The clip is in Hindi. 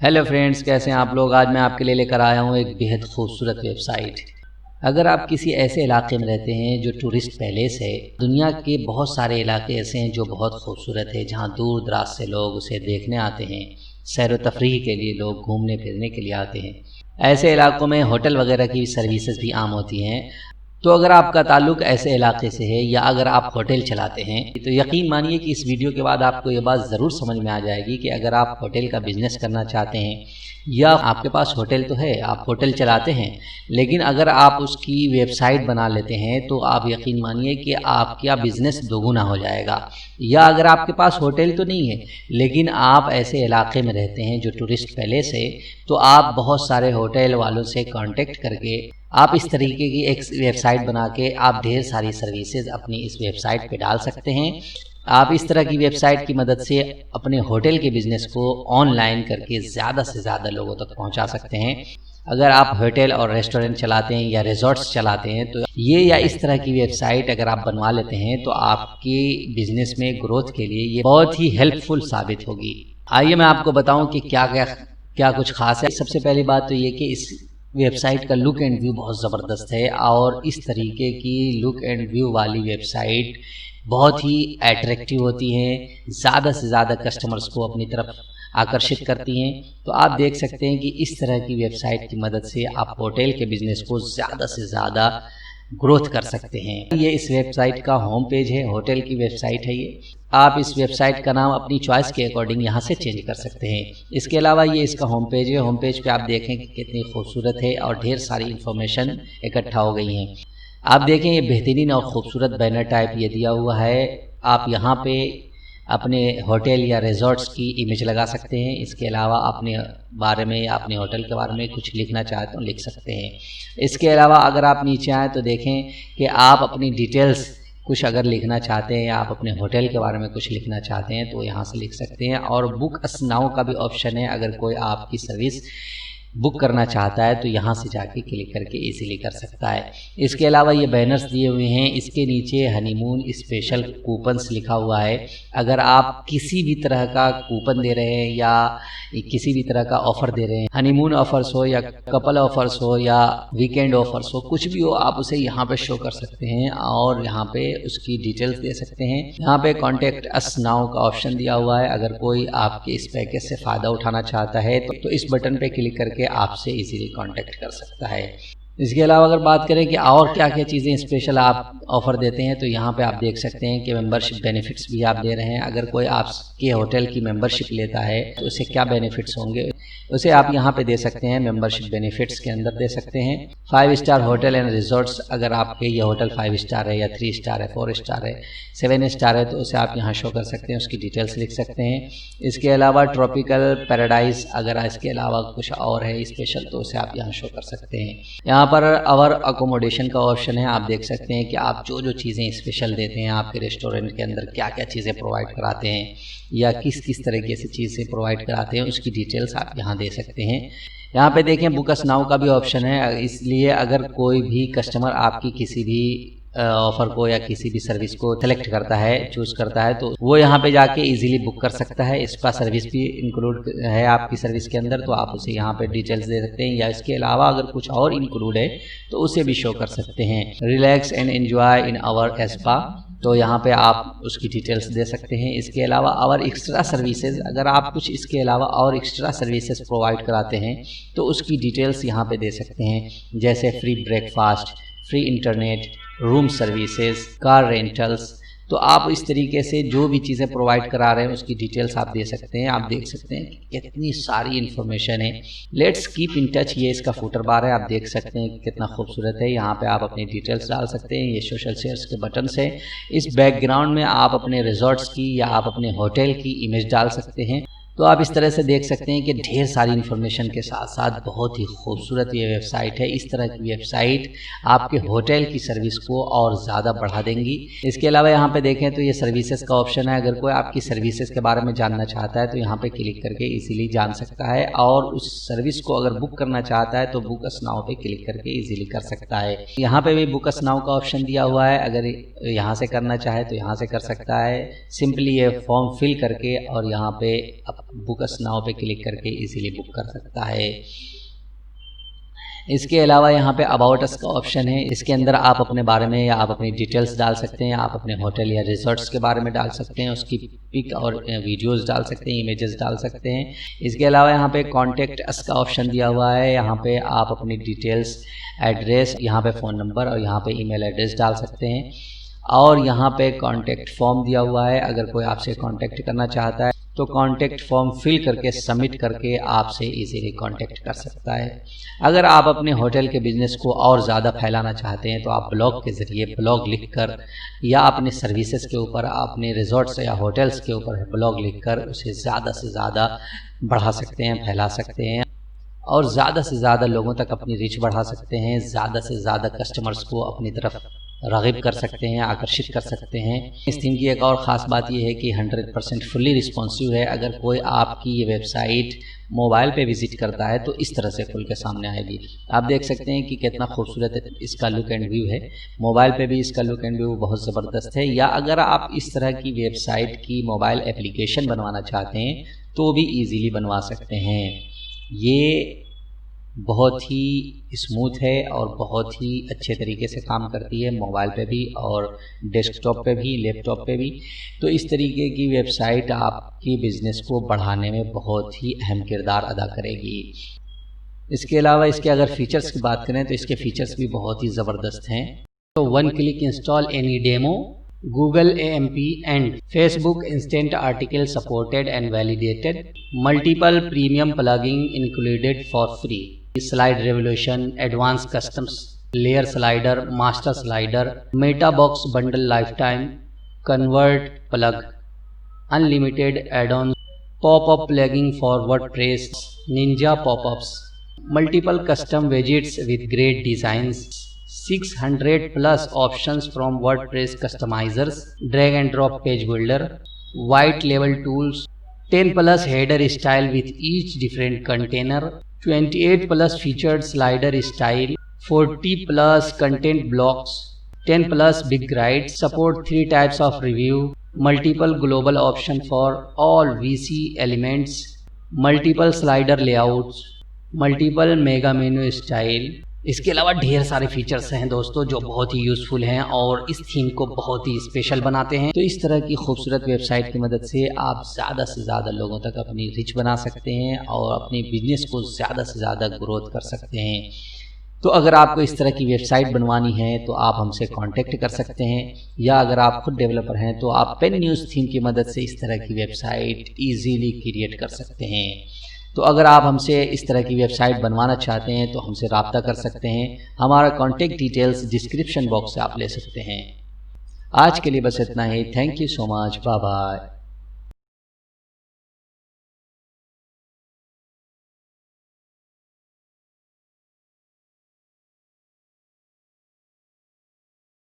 हेलो फ्रेंड्स, कैसे हैं आप लोग। आज मैं आपके लिए लेकर आया हूं एक बेहद खूबसूरत वेबसाइट। अगर आप किसी ऐसे इलाके में रहते हैं जो टूरिस्ट पैलेस है, दुनिया के बहुत सारे इलाके ऐसे हैं जो बहुत खूबसूरत है, जहां दूर दराज से लोग उसे देखने आते हैं, सैर व तफरीह के लिए लोग घूमने फिरने के लिए आते हैं। ऐसे इलाकों में होटल वगैरह की सर्विसेज भी आम होती हैं। तो अगर आपका ताल्लुक ऐसे इलाके से है या अगर आप होटल चलाते हैं तो यकीन मानिए कि इस वीडियो के बाद आपको ये बात ज़रूर समझ में आ जाएगी कि अगर आप होटल का बिज़नेस करना चाहते हैं या आपके पास होटल तो है, आप होटल चलाते हैं, लेकिन अगर आप उसकी वेबसाइट बना लेते हैं तो आप यकीन मानिए कि आपका बिज़नेस दोगुना हो जाएगा। या अगर आपके पास होटल तो नहीं है लेकिन आप ऐसे इलाके में रहते हैं जो टूरिस्ट पैलेस है, तो आप बहुत सारे होटल वालों से कांटेक्ट करके आप इस तरीके की एक वेबसाइट बना के आप ढेर सारी सर्विसेज अपनी इस वेबसाइट पे डाल सकते हैं। आप इस तरह की वेबसाइट की मदद से अपने होटल के बिज़नेस को ऑनलाइन करके ज़्यादा से ज़्यादा लोगों तक पहुंचा सकते हैं। अगर आप होटल और रेस्टोरेंट चलाते हैं या रिजॉर्ट्स चलाते हैं तो ये या इस तरह की वेबसाइट अगर आप बनवा लेते हैं तो आपके बिज़नेस में ग्रोथ के लिए ये बहुत ही हेल्पफुल साबित होगी। आइए मैं आपको बताऊँ कि क्या कुछ खास है। सबसे पहली बात तो ये कि इस वेबसाइट का लुक एंड व्यू बहुत ज़बरदस्त है और इस तरीके की लुक एंड व्यू वाली वेबसाइट बहुत ही अट्रैक्टिव होती हैं, ज़्यादा से ज़्यादा कस्टमर्स को अपनी तरफ आकर्षित करती हैं। तो आप देख सकते हैं कि इस तरह की वेबसाइट की मदद से आप होटल के बिज़नेस को ज़्यादा से ज़्यादा ग्रोथ कर सकते हैं। ये इस वेबसाइट का होम पेज है, होटल की वेबसाइट है ये। आप इस वेबसाइट का नाम अपनी चॉइस के अकॉर्डिंग यहाँ से चेंज कर सकते हैं। इसके अलावा ये इसका होम पेज है। होम पेज पे आप देखें कि कितनी खूबसूरत है और ढेर सारी इन्फॉर्मेशन इकट्ठा हो गई हैं। आप देखें ये बेहतरीन और ख़ूबसूरत बैनर टाइप ये दिया हुआ है। आप यहाँ पे अपने होटल या रिजॉर्ट्स की इमेज लगा सकते हैं। इसके अलावा अपने बारे में या अपने होटल के बारे में कुछ लिखना चाहते हो लिख सकते हैं। इसके अलावा अगर आप नीचे आएँ तो देखें कि आप अपनी डिटेल्स कुछ अगर लिखना चाहते हैं या आप अपने होटल के बारे में कुछ लिखना चाहते हैं तो यहाँ से लिख सकते हैं। और बुक अस नाउ का भी ऑप्शन है, अगर कोई आपकी सर्विस बुक करना चाहता है तो यहाँ से जाके क्लिक करके इजीली कर सकता है। इसके अलावा ये बैनर्स दिए हुए हैं, इसके नीचे हनीमून स्पेशल कूपन्स लिखा हुआ है। अगर आप किसी भी तरह का कूपन दे रहे हैं या किसी भी तरह का ऑफ़र दे रहे हैं, हनीमून ऑफर्स हो या कपल ऑफर्स हो या वीकेंड ऑफर्स हो, कुछ भी हो, आप उसे यहाँ पे शो कर सकते हैं और यहाँ पे उसकी डिटेल्स दे सकते हैं। यहाँ पे कॉन्टेक्ट अस नाउ का ऑप्शन दिया हुआ है। अगर कोई आपके इस पैकेज से फ़ायदा उठाना चाहता है तो इस बटन पे क्लिक करके आपसे इजीली कांटेक्ट कर सकता है। इसके अलावा अगर बात करें कि और क्या क्या चीज़ें स्पेशल आप ऑफ़र देते हैं तो यहाँ पे आप देख सकते हैं कि मेंबरशिप बेनिफिट्स भी आप दे रहे हैं। अगर कोई आपके होटल की मेंबरशिप लेता है तो उसे क्या बेनिफिट्स होंगे उसे आप यहाँ पे दे सकते हैं। मेंबरशिप बेनिफिट्स के अंदर दे सकते हैं 5 स्टार होटल एंड रिजॉर्ट्स। अगर आपके ये होटल 5 स्टार है या 3 स्टार है, 4 स्टार है, 7 स्टार है तो उसे आप यहाँ शो कर सकते हैं, उसकी डिटेल्स लिख सकते हैं। इसके अलावा ट्रॉपिकल पैराडाइज, अगर इसके अलावा कुछ और है स्पेशल तो उसे आप यहाँ शो कर सकते हैं। यहाँ पर आवर अकोमोडेशन का ऑप्शन है। आप देख सकते हैं कि आप जो चीज़ें स्पेशल देते हैं, आपके रेस्टोरेंट के अंदर क्या क्या चीज़ें प्रोवाइड कराते हैं या किस तरीके से चीज़ें प्रोवाइड कराते हैं, उसकी डिटेल्स आप यहाँ दे सकते हैं। यहाँ पे देखें बुक अस नाउ का भी ऑप्शन है, इसलिए अगर कोई भी कस्टमर आपकी किसी भी ऑफ़र को या किसी भी सर्विस को सेलेक्ट करता है, चूज़ करता है, तो वो यहाँ पे जाके इजीली बुक कर सकता है। इसका सर्विस भी इंक्लूड है आपकी सर्विस के अंदर, तो आप उसे यहाँ पे डिटेल्स दे सकते हैं। या इसके अलावा अगर कुछ और इंक्लूड है तो उसे भी शो कर सकते हैं। Relax and enjoy in our spa, तो यहाँ पे आप उसकी डिटेल्स दे सकते हैं। इसके अलावा और एक्स्ट्रा सर्विसेज, अगर आप कुछ इसके अलावा और एक्स्ट्रा सर्विसेज प्रोवाइड कराते हैं तो उसकी डिटेल्स यहाँ पे दे सकते हैं, जैसे free breakfast, free internet, room services, car rentals. तो आप इस तरीके से जो भी चीज़ें प्रोवाइड करा रहे हैं उसकी डिटेल्स आप दे सकते हैं। आप देख सकते हैं कि कितनी सारी इन्फॉर्मेशन है। लेट्स कीप इन टच, ये इसका फुटर बार है। आप देख सकते हैं कि कितना खूबसूरत है। यहाँ पे आप अपनी डिटेल्स डाल सकते हैं। ये सोशल शेयर्स के बटन से इस बैकग्राउंड में आप अपने रिजॉर्ट्स की या आप अपने होटल की इमेज डाल सकते हैं। तो आप इस तरह से देख सकते हैं कि ढेर सारी इन्फॉर्मेशन के साथ साथ बहुत ही खूबसूरत ये वेबसाइट है। इस तरह की वेबसाइट आपके होटल की सर्विस को और ज़्यादा बढ़ा देंगी। इसके अलावा यहाँ पे देखें तो ये सर्विसेज का ऑप्शन है। अगर कोई आपकी सर्विसेज के बारे में जानना चाहता है तो यहाँ पे क्लिक करके इजीली जान सकता है और उस सर्विस को अगर बुक करना चाहता है तो बुक अस नाउ पे क्लिक करके इजीली कर सकता है। यहाँ पे भी बुक अस नाउ का ऑप्शन दिया हुआ है, अगर यहाँ से करना चाहे तो यहाँ से कर सकता है। सिंपली ये फॉर्म फिल करके और यहाँ पे बुक अस नाउ पे क्लिक करके इजीली बुक कर सकता है। इसके अलावा यहाँ पे अबाउट अस का ऑप्शन है। इसके अंदर आप अपने बारे में या आप अपनी डिटेल्स डाल सकते हैं। आप अपने होटल या रिजॉर्ट्स के बारे में डाल सकते हैं, उसकी पिक और वीडियोस डाल सकते हैं, इमेजेस डाल सकते हैं। इसके अलावा यहाँ पे कॉन्टैक्ट अस का ऑप्शन दिया हुआ है। यहाँ पे आप अपनी डिटेल्स, एड्रेस, यहाँ पे फ़ोन नंबर और यहाँ पे ईमेल एड्रेस डाल सकते हैं। और यहाँ पे कॉन्टैक्ट फॉर्म दिया हुआ है। अगर कोई आपसे कॉन्टैक्ट करना चाहता है तो कॉन्टैक्ट फॉर्म फिल करके सबमिट करके आपसे इजीली कॉन्टैक्ट कर सकता है। अगर आप अपने होटल के बिज़नेस को और ज़्यादा फैलाना चाहते हैं तो आप ब्लॉग के ज़रिए ब्लॉग लिखकर या अपने सर्विसेज के ऊपर, अपने रिजॉर्ट्स या होटल्स के ऊपर ब्लॉग लिखकर उसे ज़्यादा से ज़्यादा बढ़ा सकते हैं, फैला सकते हैं और ज़्यादा से ज़्यादा लोगों तक अपनी रीच बढ़ा सकते हैं। ज़्यादा से ज़्यादा कस्टमर्स को अपनी तरफ राग़िब कर सकते हैं, आकर्षित कर सकते हैं। इस थीम की एक और ख़ास बात यह है कि 100% फुल्ली रिस्पॉन्सिव है। अगर कोई आपकी ये वेबसाइट मोबाइल पे विज़िट करता है तो इस तरह से खुल के सामने आएगी। आप देख सकते हैं कि कितना खूबसूरत इसका लुक एंड व्यू है। मोबाइल पे भी इसका लुक एंड व्यू बहुत ज़बरदस्त है। या अगर आप इस तरह की वेबसाइट की मोबाइल एप्लीकेशन बनवाना चाहते हैं तो भी ईज़िली बनवा सकते हैं। ये बहुत ही स्मूथ है और बहुत ही अच्छे तरीके से काम करती है, मोबाइल पे भी और डेस्कटॉप पे भी, लैपटॉप पे भी। तो इस तरीके की वेबसाइट आपकी बिज़नेस को बढ़ाने में बहुत ही अहम किरदार अदा करेगी। इसके अलावा इसके अगर फ़ीचर्स की बात करें तो इसके फ़ीचर्स भी बहुत ही ज़बरदस्त हैं। तो 1 click install any demo, Google AMP and Facebook Instant Article supported and validated, multiple premium plugin included for free, slide revolution, advanced customs, layer slider, master slider, meta box bundle lifetime, convert plug, unlimited add-ons, pop-up plugin for WordPress, ninja pop-ups, multiple custom widgets with great designs, 600 plus options from WordPress customizers, drag and drop page builder, white label tools, 10 plus header style with each different container, 28 plus featured slider style, 40 plus content blocks, 10 plus big guides, support 3 types of review, multiple global option for all VC elements, multiple slider layouts, multiple mega menu style. इसके अलावा ढेर सारे फीचर्स हैं दोस्तों जो बहुत ही यूज़फुल हैं और इस थीम को बहुत ही स्पेशल बनाते हैं। तो इस तरह की खूबसूरत वेबसाइट की मदद से आप ज़्यादा से ज़्यादा लोगों तक अपनी रीच बना सकते हैं और अपने बिजनेस को ज़्यादा से ज़्यादा ग्रोथ कर सकते हैं। तो अगर आपको इस तरह की वेबसाइट बनवानी है तो आप हमसे कांटेक्ट कर सकते हैं, या अगर आप खुद डेवलपर हैं तो आप पेन न्यूज़ थीम की मदद से इस तरह की वेबसाइट ईजीली क्रिएट कर सकते हैं। तो अगर आप हमसे इस तरह की वेबसाइट बनवाना चाहते हैं तो हमसे रब्ता कर सकते हैं। हमारा कॉन्टेक्ट डिटेल्स डिस्क्रिप्शन बॉक्स से आप ले सकते हैं। आज के लिए बस इतना ही। Thank you so much, bye bye.